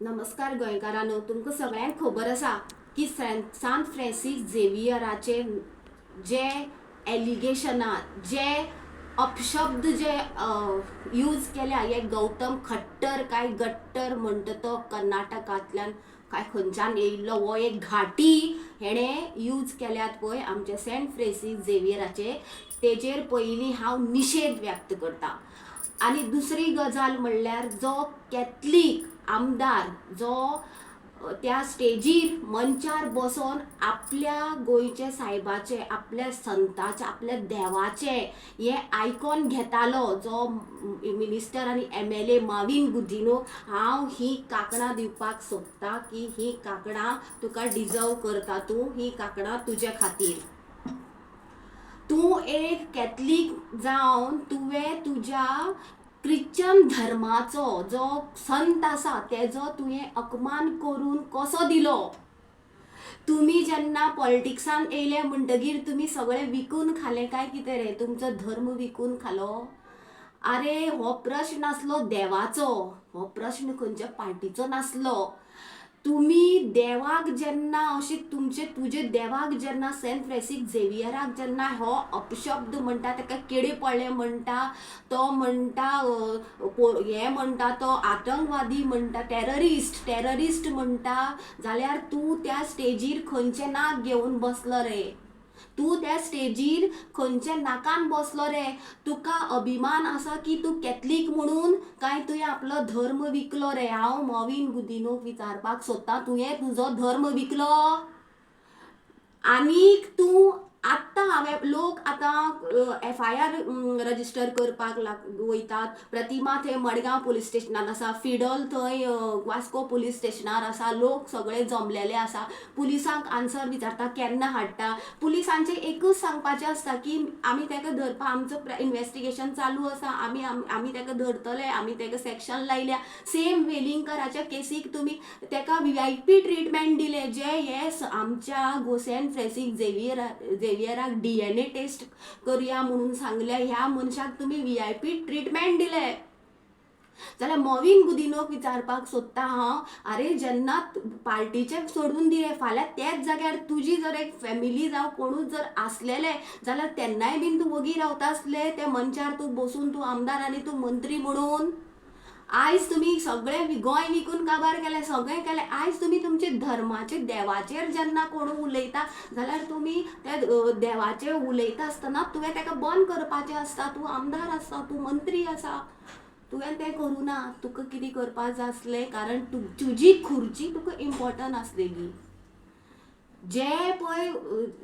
नमस्कार गोंयकारांनो, तुमकां सगळ्यांक खबर आसा की सान फ्रांसीस झेवियराचे जे एलिगेशनां जे अपशब्द जे यूज केल्या, हे गौतम खट्टर काय गट्टर म्हणटा तो कर्नाटकांतल्यान काय खंयच्यान येयल्लो हो एक घाटी हेणे यूज केल्यात पळय आमचे सेंट फ्रांसीस झेवियराचे, तेजेर पयलीं हांव निशेध व्यक्त करता. आणि दुसरी गजाल म्हणल्यार जो कॅथलीक आमदार जो त्या स्टेजीर मंचार बसून आपल्या गोंयचे सायबाचे, आपल्या संताचे, आपल्या देवाचे हे आयकॉन घेतालो, जो मिनिस्टर आनी MLA माविन गुदिनो, हांव ही काकणां दिवपाक सोदता की ही काकणां तुका डिजर्व करता, तूं ही काकणां तुजे खातीर. तूं एक कॅथलीक जावन तुवें तुज्या क्रिश्चन धर्माचो जो संत आसा तेजो तुवें अपमान करून कसो दिलो. तुम्ही जेन्ना पॉलिटिक्सान येयले म्हणटगीर तुम्ही सगळे विकून खाले काय कितें रे, तुमचो धर्म विकून खालो. अरे हो प्रश्न नासलो देवाचो, हो प्रश्न खंयच्या पार्टीचो नासलो. तुम्ही देवाक जेन्ना अशें तुजे देवाक जेन्ना सेंट फ्रांसीस झेवियराक जेन्ना हो अपशब्द म्हणटा, ताका किडे पडले म्हणटा, तो म्हणटा हे म्हणटा, तो आतंकवादी म्हणटा, टेररिस्ट म्हणटा, जाल्यार तूं त्या स्टेजीर खंयचे नाक घेवन बसलो रे. तूं त्या स्टेजीर खंयचे नाकान बसलो रे. तुका अभिमान आसा की तूं कॅथलीक म्हणून, काय तुवें आपलो धर्म विकलो रे. हांव मॉविन गुदिनोक विचारपाक सोदतां, तुवें तुजो धर्म विकलो. आनीक तूं आत्तां लोक आतां FIR रजिस्टर करपाक वयतात. प्रतिमा थंय मडगांव पुलीस स्टेशनार आसा, फिडल थंय वास्को पुलीस स्टेशनार आसा. लोक सगळे जमलेले आसा. पुलिसांक आन्सर विचारता केन्ना हाडटा. पुलिसांचें एकूच सांगपाचें आसता की आमी ताका धरपा, आमचो इन्वेस्टिगेशन चालू आसा, आमी ताका धरतले, आमी ताका सेक्शन लायल्या. सेम वेलिंगकराच्या केसीक तुमी ताका VIP ट्रिटमेंट दिले. जे हे आमच्या सेंट फ्रांसीस झेवियराक DNA टेस्ट करूया म्हणून सांगल्या, ह्या मनशाक तुम्ही VIP ट्रिटमेंट दिले. जाल्यार मॉविन गुदिनोक विचारपाक सोदता हांव, अरे जेन्ना पार्टीचे सोडून दिले, फाल्यां त्याच जाग्यार तुजी जर एक फॅमिली जावं कोणूच जर आसलेले जाल्यार तेन्नाय बीन तूं वगी रावता आसले त्या मंचार तूं बसून, तूं आमदार आनी तूं मंत्री म्हणून. आयज तुम्ही सगळे गोंय विकून काबार केले, सगळें केलें. आयज तुम्ही तुमचे धर्माचे देवाचेर जेन्ना कोण उलयता जाल्यार तुम्ही त्या देवाचेर उलयता आसतना तुवें ताका बंद करपाचें आसता. तूं आमदार आसा, तूं मंत्री आसा, तुवें तें करूं ना. तुका कितें करपाक जाय आसलें, कारण तुजी खुर्ची तुका इम्पॉर्टंट आसलेली.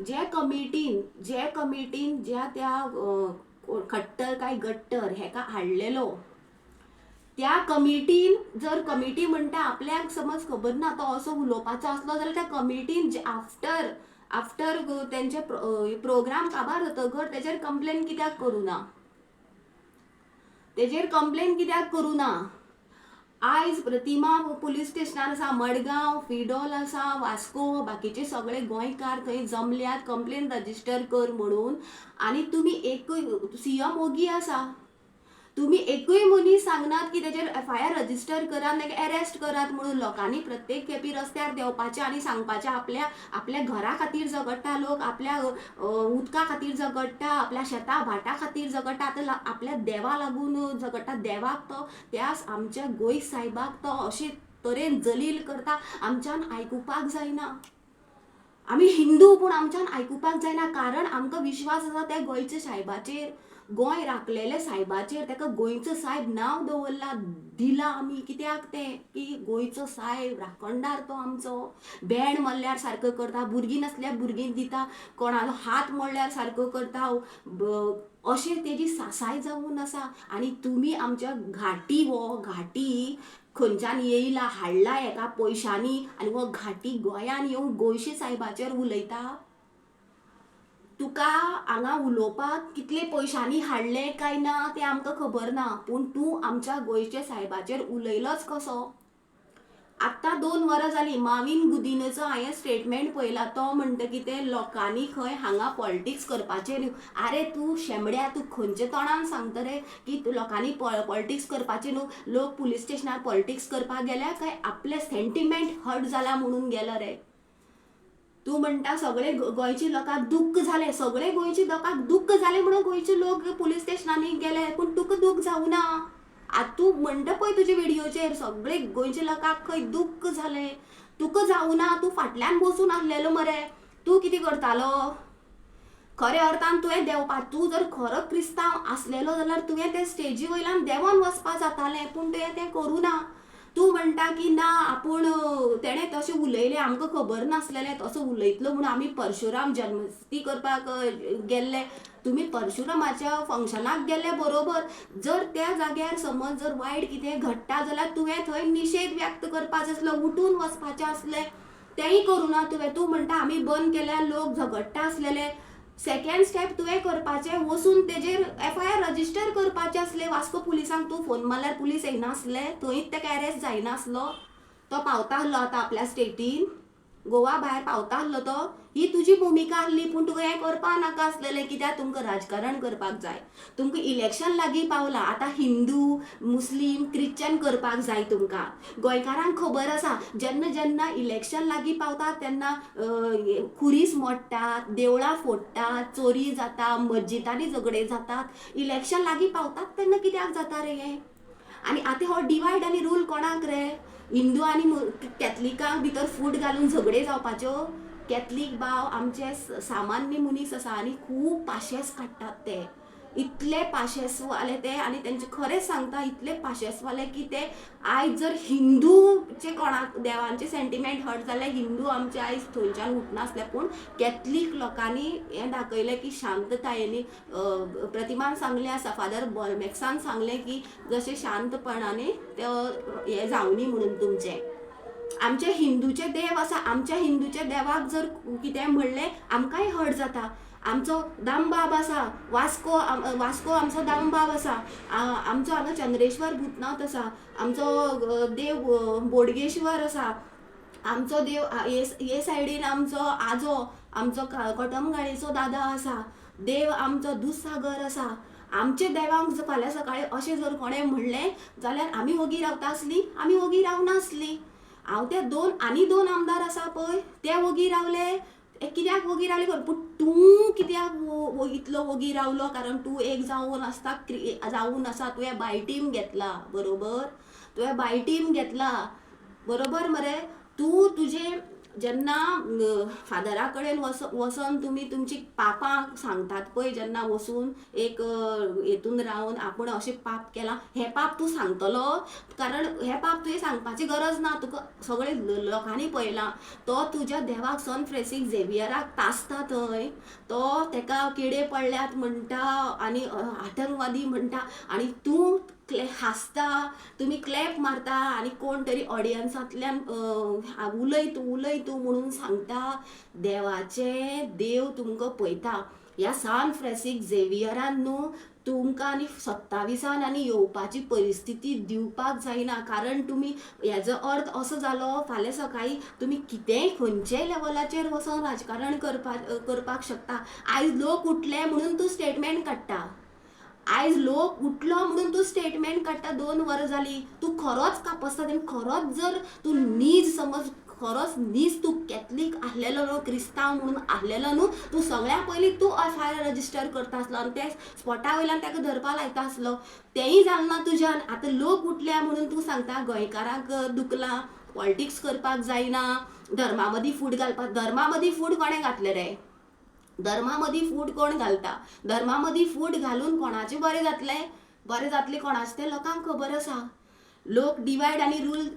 जे कमिटीन ज्या त्या खट्टर काय गट्टर हेका हाडलेलो, त्या कमिटीन जर कमिटी म्हणटा आपल्याक समज खबर ना तो असो उलोवपाचो आसलो जाल्यार त्या कमिटीन आफ्टर तेंचे प्रोग्राम काबार जातकर तेजेर कंप्लेन कित्याक करूं ना. आयज प्रतिमा पुलीस स्टेशनार आसा, मडगांव, फिडोल आसा, वास्को, बाकीचे सगळे गोंयकार थंय जमल्यात कंप्लेन रजिस्टर कर म्हणून. आनी तुमी एकूय CM ओगी आसा, तुम्ही एकूय मनीस सांगनात की तेजेर FIR रजिस्टर करात, ताका अरेस्ट करात म्हणून. लोकांनी प्रत्येक खेपी रस्त्यार देवपाचें आनी सांगपाचें, आपल्या घरा खातीर झगडटा लोक, आपल्या उदका खातीर झगडटा, आपल्या शेता भाटा खातीर झगडटा, आतां आपल्या देवा लागून झगडटा. देवाक तो, त्या आमच्या गोंय सायबाक तो अशे तरेन जलील करता, आमच्यान आयकुपाक जायना. आमी हिंदू पूण आमच्यान आयकुपाक जायना, कारण आमकां विश्वास आसा त्या गोंयच्या सायबाचेर, गोंय राखलेले सायबाचेर. ताका गोंयचो सायब नांव दवरला, दिला आमी कित्याक तें की गोंयचो सायब राखणदार तो आमचो. बँड मारल्यार सारको करता, भुरगीं नासल्यार भुरगीं दिता, कोणालो हात मोडल्यार सारको करता, अशें तेजी सासाय जावन आसा. आनी तुमी आमच्या घाटी खंयच्यान येयला, हाडला हेका पयशांनी, आनी हो घाटी गोंयान येवन गोंयशे सायबाचेर उलयता. तुका हांगा उलोवपाक कितले पयशांनी हाडले काय ना तें आमकां खबर ना, पूण तूं आमच्या गोंयच्या सायबाचेर उलयलोच कसो. आतां 2 वरां जालीं माविन गुदिनोचो हांवें स्टेटमेंट पळयला. तो म्हणटा की ते लोकांनी खंय हांगा पॉलिटिक्स करपाचें न्हू. आरे तूं शेंबड्या, तूं खंयच्या तोंडान सांगता रे की लोकांनी पॉलिटिक्स करपाचें न्हू. लोक पुलीस स्टेशनार पॉलिटिक्स करपाक गेल्या काय आपले सेंटिमेंट हर्ट जाला म्हणून गेलो रे. तूं म्हणटा सगळे गोंयच्या लोकांक दुख्ख जालें, सगळे गोंयच्या लोकांक दुख्ख जालें म्हणून गोंयचे लोक पुलीस स्टेशनांनी गेले, पूण तुका दूख जावं ना. आतां तूं म्हणटा पळय तुजे व्हिडिओचेर सगळे गोंयच्या लोकांक खंय दुख्ख जालें, तुका जावं ना. तूं फाटल्यान बसून आसलेलो मरे, तूं कितें करतालो. खऱ्या अर्थान तुवें देंवपा, तूं जर खरो क्रिस्तांव आसलेलो जाल्यार तुवें ते स्टेजी वयल्यान देंवोन वचपा जातालें, पूण तुवें तें करूं ना. तूं म्हणटा की ना आपूण तेणें तशें उलयलें, आमकां खबर नासलेलें तसो उलयतलो म्हणून आमी परशुराम जन्मस्ती करपाक गेल्ले. तुमी परशुरामाच्या फंक्शनाक गेल्ले बरोबर, जर त्या जाग्यार समज जर वायट कितें घडटा जाल्यार तुवें थंय निशेध व्यक्त करपाचो आसलो, उठून वचपाचें आसलें. तेंय करूं ना तुवें. तूं म्हणटा आमी बंद केल्यार लोक झगडटा आसलेले. सेकेंड स्टेप तुवें करपाचें, वचून तेजेर FIR रजिस्टर करपाचें आसलें. वास्को पुलिसांक तूं फोन मारल्यार पुलीस येयनासले, थंयच तेका अरेस्ट जायनासलो. तो पावता आसलो आतां आपल्या स्टेटीन, गोवा भायर पावता आसलो तो. ही तुजी भुमिका आसली, पूण तुका हें करपा नाका आसलेलें. कित्याक तुमकां राजकारण करपाक जाय. तुमकां इलेक्शन लागीं पावलां, आतां हिंदू मुस्लीम क्रिश्चन करपाक जाय तुमकां. गोंयकारांक खबर आसा जेन्ना जेन्ना इलेक्शन लागीं पावता तेन्ना खुरीस मोडटात, देवळां फोडटात, चोरी जाता, मस्जिदांनी झगडे जातात. इलेक्शन लागीं पावतात तेन्ना कित्याक जाता रे हें. आनी आतां हो डिवायड आनी रूल कोणाक रे. हिंदू आनी कॅथलिकांक भितर फूट घालून झगडे जावपाच्यो. कॅथलीक भाव आमचे सामान्य मनीस आसा आनी खूब पाशेस काडटात ते. इतले पाशेसवाले ते, आनी तेंचे खरेंच सांगता इतले पाशेसवाले की ते आयज जर हिंदूचे कोणाक देवांचे सेंटिमेंट हर्ट जाले, हिंदू आमचे आयज थंयच्यान उठनासले. पूण कॅथलीक लोकांनी हें दाखयलें की शांततायेनी, प्रतिमान सांगलें आसा, फादर बॉलमॅक्सान सांगलें की जशें शांतपणाने ते हें जावनी म्हणून तुमचें. आमचे हिंदूचे देव आसा, आमच्या हिंदूच्या देवाक जर कितें म्हणलें आमकांय हर्ट जाता. आमचो दामबाब आसा, वास्को आमचो दामबाब आसा. आमचो हांगा चंद्रेश्वर भूतनाथ आसा. आमचो देव बोडगेश्वर आसा. आमचो देव हे सायडीन आमचो आजो, आमचो कटमगाळीचो दादा आसा. देव आमचो दूधसागर आसा. आमचे देवांक फाल्यां सकाळीं अशें जर कोणें म्हणलें जाल्यार आमी वोगी रावता आसलीं, आमी वोगी रावनासलीं. हांव ते आनी दोन आमदार आसा पळय ते वोगी रावले. कित्याक वोगी रावले खबर, पूण तूं कित्याक इतलो वोगी रावलो. कारण तूं एक जावन आसा, तुवें बाय टीम घेतला बरोबर. तुवें बाय टीम घेतला बरोबर मरे. तूं तुजें जेन्ना फादरा कडेन वचोन तुमी तुमची पापां सांगतात पळय, जेन्ना वचून एक हेतून रावन आपूण अशें पाप केलां, हें पाप तूं सांगतलो. कारण हें पाप तुवें सांगपाची गरज ना, तुका सगळे लोकांनी पळयलां. तो तुज्या देवाक सन फ्रांसीस झेवियराक तासता थंय. तो तेका किडे पडल्यात म्हणटा आनी आतंकवादी म्हणटा, आनी तूं हांसता, तुमी क्लॅप मारता आनी कोण तरी ऑडियन्सांतल्यान उलय तूं म्हणून सांगता. देव तुमकां पळयता. ह्या सान फ्रांसीस झेवियरान न्हू तुमकां आनी 27 आनी येवपाची परिस्थिती दिवपाक जायना. कारण तुमी हेजो अर्थ असो जालो, फाल्यां सकाळीं तुमी कितेंय खंयच्याय लेवलाचेर वचोन राजकारण करपाक शकता. आयज लोक उठले म्हणून तूं स्टेटमेंट काडटा. आयज लोक उठलो म्हणून तूं स्टेटमेंट काडटा. 2 वरां जालीं. तूं खरोच कापस्ता तेन्ना खरोच जर तूं नीज समज खरोच नीज तूं कॅथलीक आसलेलो न्हू, क्रिस्तांव म्हणून आसलेलो न्हू, तूं सगळ्या पयलीं तूं FIR रजिस्टर करता आसलो आनी ते स्पॉटा वयल्यान ताका धरपा लायता आसलो. तेंय जालें ना तुज्यान. आतां लोक उठल्या म्हणून तूं सांगता गोंयकारांक दुखलां, पॉलिटिक्स करपाक जायना, धर्मा मदीं फूट घालपाक. धर्मा मदीं फूट कोणें घातलें रे. धर्मा मदीं फूट कोण घालता. धर्मा मदीं फूट घालून कोणाचें बरें जातलें. बरें जातलें कोणाचें तें लोकांक खबर आसा. लोक डिवायड आनी रूल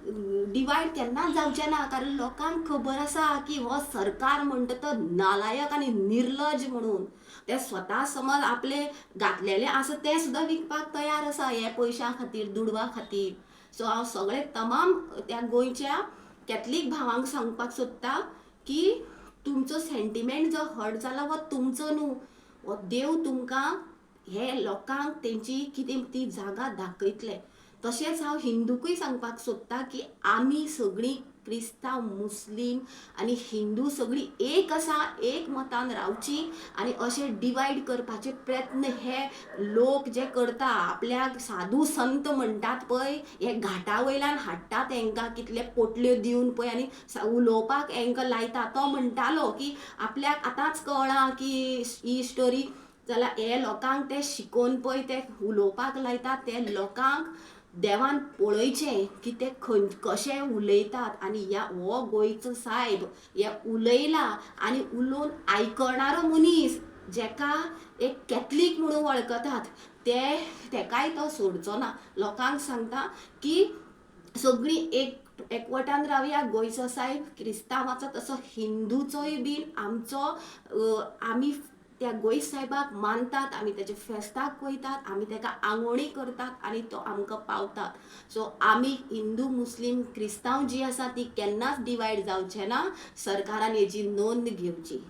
डिवायड केन्नाच जावचें ना. कारण लोकांक खबर आसा की हो सरकार म्हणटा तो नालायक आनी निर्लज म्हणून. ते स्वता समज आपले घातलेले आसा ते सुद्दां विकपाक तयार आसा हे पयशां खातीर, दुडवा खातीर. सो हांव सगळे तमाम त्या गोंयच्या कॅथलीक भावांक सांगपाक सोदता की तुमचो सेंटिमेंट जो हर्ट जाला हो तुमचो न्हू. हो देव तुमकां हे लोकांक तेंची कितें ती जागा दाखयतले. तशेंच हांव हिंदूकूय सांगपाक सोदतां की आमी सगळीं क्रिस्तांव मुस्लीम आनी हिंदू सगळीं एक आसा, एक मतान रावची आनी अशें डिवायड करपाचे प्रयत्न हे लोक जे करता, आपल्याक साधू संत म्हणटात पळय, हे घाटा वयल्यान हाडटात हांकां कितले पोटल्यो दिवन पळय आनी उलोवपाक हांकां लायता. तो म्हणटालो की आपल्याक आतांच कळ्ळां की ही स्टोरी, जाल्यार हे लोकांक ते शिकोवन पळय ते उलोवपाक लायतात, ते लोकांक देवान पळयचें की ते कशे उलयतात आनी हो गोंयचो सायब हे उलयला आनी उलोवन आयकणारो मनीस जेका एक कॅथलीक म्हणून वळखतात तेकाय तो सोडचो ना. लोकांक सांगता की सगळीं एकवटान रावया. गोंयचो सायब क्रिस्तांवाचो तसो हिंदूचोय बीन आमचो आमी त्या गोंय सायबाक मानतात, आमी तेच्या फेस्ताक वयतात, आमी तेका आंगवणी करतात आनी तो आमकां पावतात. सो आमी हिंदू मुस्लीम क्रिस्तांव जी आसा ती केन्नाच डिवायड जावचे ना. सरकारान हेजी नोंद घेवची.